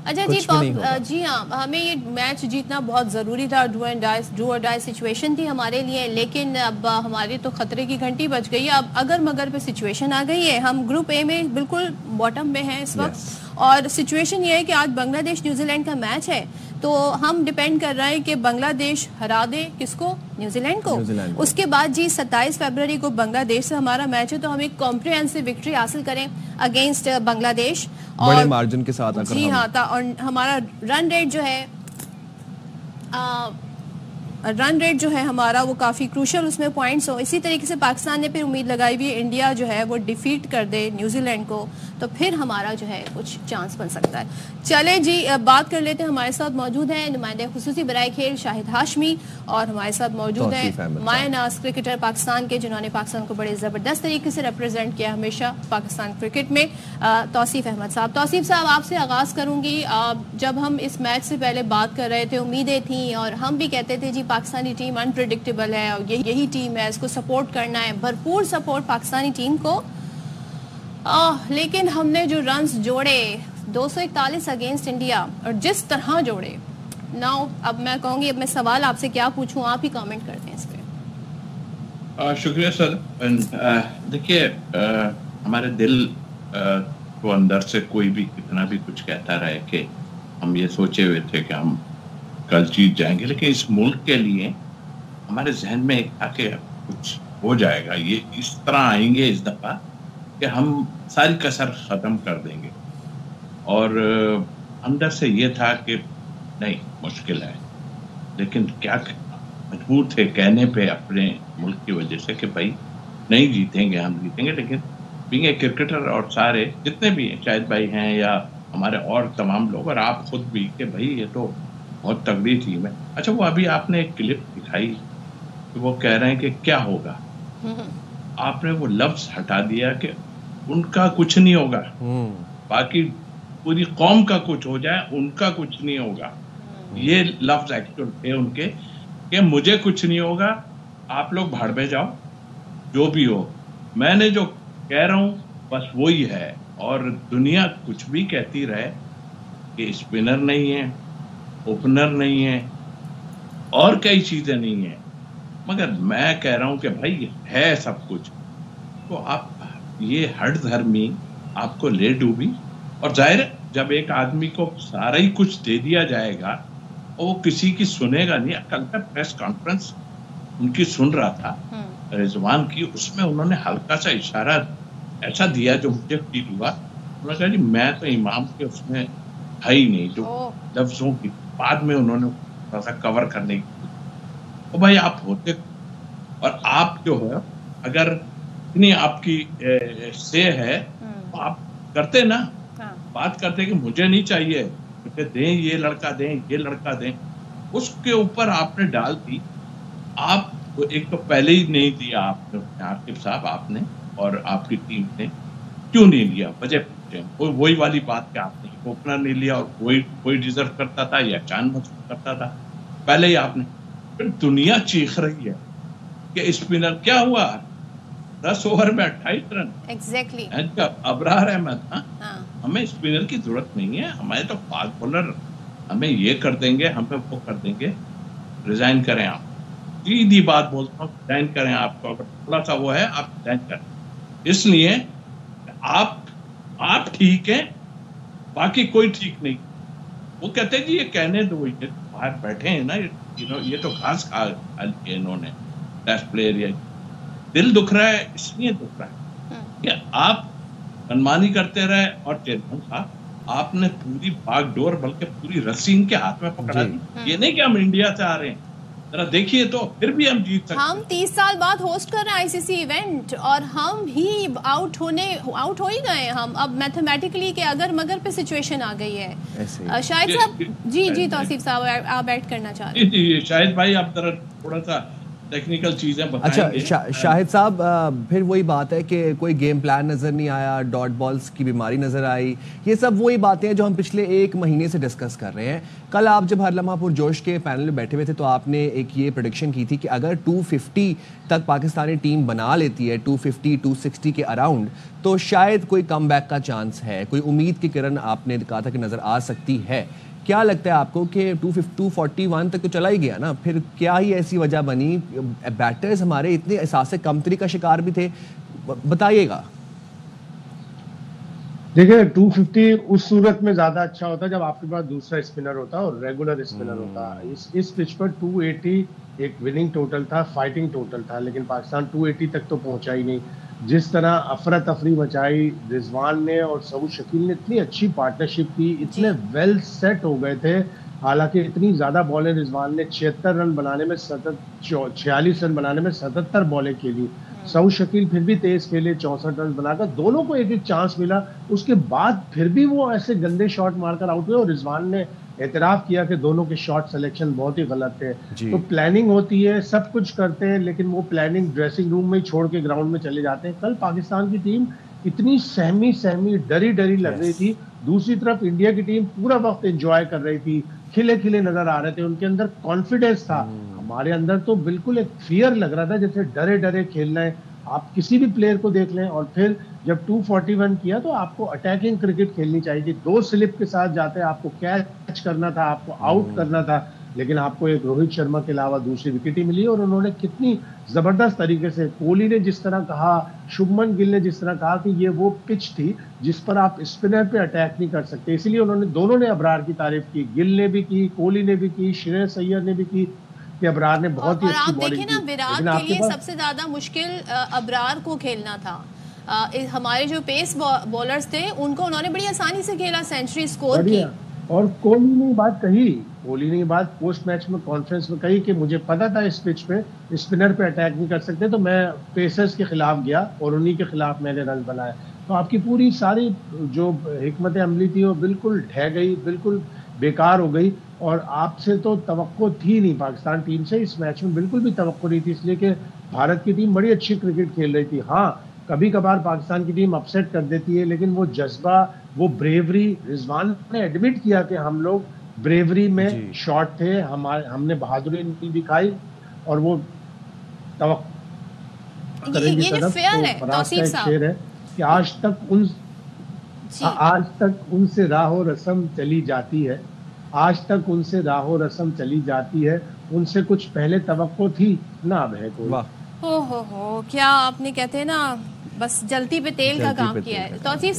अच्छा जी जी हाँ, हमें ये मैच जीतना बहुत ज़रूरी था। डू और डाई सिचुएशन थी हमारे लिए, लेकिन अब हमारी तो खतरे की घंटी बज गई है। अब अगर मगर पे सिचुएशन आ गई है। हम ग्रुप ए में बिल्कुल बॉटम में हैं इस वक्त और सिचुएशन ये है कि आज बांग्लादेश न्यूजीलैंड का मैच है, तो हम डिपेंड कर रहे हैं कि बांग्लादेश हरा दे किसको, न्यूजीलैंड को। उसके बाद जी 27 फरवरी को बांग्लादेश से हमारा मैच है, तो हम एक कॉम्प्रिहेंसिव विक्ट्री हासिल करें अगेंस्ट बांग्लादेश और बड़े मार्जिन के साथ। जी हाँ, और हमारा रन रेट जो है हमारा वो काफ़ी क्रूशल उसमें पॉइंट्स हो। इसी तरीके से पाकिस्तान ने फिर उम्मीद लगाई हुई है इंडिया जो है वो डिफीट कर दे न्यूजीलैंड को, तो फिर हमारा जो है कुछ चांस बन सकता है। चले जी बात कर लेते हैं। हमारे साथ मौजूद हैं नुमाइंदे खुसूसी बराए खेल शाहिद हाशमी और हमारे साथ मौजूद हैं माया नाज क्रिकेटर पाकिस्तान के, जिन्होंने पाकिस्तान को बड़े ज़बरदस्त तरीके से रिप्रेजेंट किया हमेशा पाकिस्तान क्रिकेट में, तौसीफ अहमद साहब। तौसीफ साहब, आपसे आगाज़ करूँगी। जब हम इस मैच से पहले बात कर रहे थे, उम्मीदें थी और हम भी कहते थे जी पाकिस्तानी टीम अनप्रेडिक्टेबल है और यही टीम है, इसको सपोर्ट करना है, भरपूर सपोर्ट पाकिस्तानी टीम को। लेकिन हमने जो रन्स जोड़े 241 अगेंस्ट इंडिया, और जिस तरह जोड़े नाउ, अब मैं कहूँगी, अब मैं सवाल आपसे क्या पूछूं, आप ही कमेंट करते हैं इस पे। शुक्रिया सर। देखिए, हमारे दिल को अंदर से कोई भी कितना भी कुछ कहता रहे कि हम ये सोचे हुए थे कि हम कल जीत जाएंगे, लेकिन इस मुल्क के लिए हमारे जहन में एक था कि कुछ हो जाएगा, ये इस तरह आएंगे इस दफ़ा कि हम सारी कसर ख़त्म कर देंगे। और अंदर से ये था कि नहीं, मुश्किल है, लेकिन क्या मजबूर थे कहने पे अपने मुल्क की वजह से कि भाई नहीं जीतेंगे, हम जीतेंगे। लेकिन बीइंग ए क्रिकेटर और सारे जितने भी हैं, शाहिद भाई हैं या हमारे और तमाम लोग और आप खुद भी, कि भाई ये तो बहुत तगड़ी टीम है। अच्छा, वो अभी आपने एक क्लिप दिखाई तो वो कह रहे हैं कि क्या होगा, आपने वो लफ्ज हटा दिया कि उनका कुछ नहीं होगा, बाकी पूरी कौम का कुछ हो जाए, उनका कुछ नहीं होगा। ये लफ्ज एक्चुअल थे उनके कि मुझे कुछ नहीं होगा, आप लोग भाड़ में जाओ, जो भी हो। मैंने जो कह रहा हूँ बस वही है, और दुनिया कुछ भी कहती रहे कि स्पिनर नहीं है, ओपनर नहीं है और कई चीजें नहीं है, मगर मैं कह रहा हूं कि भाई है सब कुछ। तो आप ये हट धर्मी आपको ले डूबी, और जाहिर जब एक आदमी को सारा ही कुछ दे दिया जाएगा और वो किसी की सुनेगा नहीं। कल का प्रेस कॉन्फ्रेंस उनकी सुन रहा था रिजवान की, उसमें उन्होंने हल्का सा इशारा ऐसा दिया जो मुझे फील हुआ। उन्होंने कहा जी मैं तो इमाम के उसमें है ही नहीं, जो लफ्जों की बाद में उन्होंने थोड़ा सा कवर करने की। तो भाई आप होते, और आप जो है अगर इतनी आपकी से है तो आप करते ना, बात करते कि मुझे नहीं चाहिए, मुझे दें, ये लड़का दें, ये लड़का दें। उसके ऊपर आपने डाल दी। आप तो एक तो पहले ही नहीं दिया आपने, आकिब साहब आपने और आपकी टीम ने क्यों नहीं लिया, वजह पूछे। वही वाली बात कि आपने ओपनर नहीं लिया और कोई डिजर्व करता था या चांद महसूस करता था, पहले ही आपने। फिर दुनिया चीख रही है कि स्पिनर क्या हुआ, 10 ओवर में 28 रन। एग्जैक्टली अबरार अहमद। हमें स्पिनर की जरूरत नहीं है, हमें तो फास्ट बॉलर हमें ये कर देंगे, हमें वो कर देंगे। रिजाइन करें आप, सीधी बात बोलता हूँ, रिजाइन करें। आपको अगर थोड़ा सा वो है, आप रिजाइन करें। इसलिए आप ठीक हैं, बाकी कोई ठीक नहीं। वो कहते हैं जी ये कहने दो, ये बाहर बैठे हैं ना, ये तो घास खा लिया इन्होंने, टेस्ट प्लेयर। ये दिल दुख रहा है, इसलिए दुख रहा है कि आप मनमानी करते रहे। और चेयरमैन साहब आपने पूरी बागडोर, बल्कि पूरी रस्सी इनके हाथ में पकड़ा दी। ये नहीं कि हम इंडिया से आ रहे हैं, जरा देखिए तो फिर भी हम जीत सकते हैं। हम 30 साल बाद होस्ट कर रहे हैं आईसीसी इवेंट और हम ही आउट हो ही गए। हम अब मैथमेटिकली के अगर मगर पे सिचुएशन आ गई है। शाहिद साहब जी तौसीफ साहब आप ऐड करना चाह रहे हैं? जी शाहिद भाई, आप जरा थोड़ा सा टेक्निकल चीजें बताएंगे। अच्छा शाहिद साहब, फिर वही बात है कि कोई गेम प्लान नज़र नहीं आया, डॉट बॉल्स की बीमारी नज़र आई, ये सब वही बातें हैं जो हम पिछले एक महीने से डिस्कस कर रहे हैं। कल आप जब हर लम्हा पुरजोश के पैनल में बैठे हुए थे तो आपने एक ये प्रेडिक्शन की थी कि अगर 250 तक पाकिस्तानी टीम बना लेती है, 250 260 के अराउंड, तो शायद कोई कमबैक का चांस है, कोई उम्मीद की किरण आपने कहा था कि नज़र आ सकती है। क्या लगता है आपको कि 241 तक तो चला ही गया ना, फिर क्या ही ऐसी वजह बनी? बैटर्स हमारे इतने एहसास कमतरी का शिकार भी थे, बताइएगा। देखिए 250 उस सूरत में ज्यादा अच्छा होता जब आपके पास दूसरा स्पिनर होता और रेगुलर स्पिनर होता। इस पिच पर 280 एक विनिंग टोटल था, फाइटिंग टोटल था, लेकिन पाकिस्तान 280 तक तो पहुंचा ही नहीं। जिस तरह अफरा तफरी मचाई रिजवान ने और सऊद शकील ने, इतनी अच्छी पार्टनरशिप की, इतने वेल सेट हो गए थे। हालांकि इतनी ज्यादा बॉलें रिजवान ने 76 रन बनाने में 46 रन बनाने में 77 बॉलें खेली। सऊद शकील फिर भी तेज खेले, 64 रन बनाकर दोनों को एक एक चांस मिला। उसके बाद फिर भी वो ऐसे गंदे शॉट मारकर आउट हुए और रिजवान ने एतराफ किया कि दोनों के शॉट सिलेक्शन बहुत ही गलत थे। तो प्लानिंग होती है, सब कुछ करते हैं, लेकिन वो प्लानिंग ड्रेसिंग रूम में ही छोड़ के ग्राउंड में चले जाते हैं। कल पाकिस्तान की टीम इतनी सहमी डरी लग रही थी। दूसरी तरफ इंडिया की टीम पूरा वक्त एंजॉय कर रही थी, खिले खिले नजर आ रहे थे, उनके अंदर कॉन्फिडेंस था। हमारे अंदर तो बिल्कुल एक फियर लग रहा था, जैसे डरे खेलना है। आप किसी भी प्लेयर को देख लें। और फिर जब 241 किया तो आपको अटैकिंग क्रिकेट खेलनी चाहिए थी। 2 स्लिप के साथ जाते आपको कैच करना था, आपको आउट करना था, लेकिन आपको एक रोहित शर्मा के अलावा दूसरी विकेट ही मिली। और उन्होंने कितनी जबरदस्त तरीके से, कोहली ने जिस तरह कहा, शुभमन गिल ने जिस तरह कहा कि ये वो पिच थी जिस पर आप स्पिनर पे अटैक नहीं कर सकते, इसलिए उन्होंने दोनों ने अबरार की तारीफ की। गिल ने भी की, कोहली ने भी की, श्रेयस अय्यर ने भी की कि अबरार ने बहुत ही अच्छी बॉलिंग की। ना विराट के लिए सबसे ज्यादा मुश्किल अबरार को खेलना था। हमारे जो पेस बॉलर्स थे उनको उन्होंने बड़ी आसानी से खेला, सेंचुरी स्कोर की। और कोहली ने बात कही, कोहली ने बात पोस्ट मैच में कॉन्फ्रेंस में कही कि मुझे पता था इस पिच पे स्पिनर पे अटैक नहीं कर सकते, तो मैं पेसर्स के खिलाफ गया और उन्हीं के खिलाफ मैंने रन बनाए। तो आपकी पूरी सारी जो हिकमत अमली थी वो बिल्कुल ढह गई, बिल्कुल बेकार हो गई। और आपसे तो तवक्को थी नहीं, पाकिस्तान टीम से इस मैच में बिल्कुल भी तवक्को नहीं थी, इसलिए कि भारत की टीम बड़ी अच्छी क्रिकेट खेल रही थी। हाँ, कभी कभार पाकिस्तान की टीम अपसेट कर देती है, लेकिन वो जज्बा, वो ब्रेवरी, रिजवान ने एडमिट किया कि हम लोग ब्रेवरी में शॉर्ट थे, हमने बहादुरी नहीं दिखाई और वो तवक्को करेंगे तरफ। तो फराज का एक शेर है कि आज तक उनसे राहो रस्म चली जाती है, आज तक उनसे राहो रस्म चली जाती है, उनसे कुछ पहले तवक्को थी ना, अब है कोई। हो क्या आपने कहते हैं ना, बस जलती पे तेल का काम किया है। तौसीफ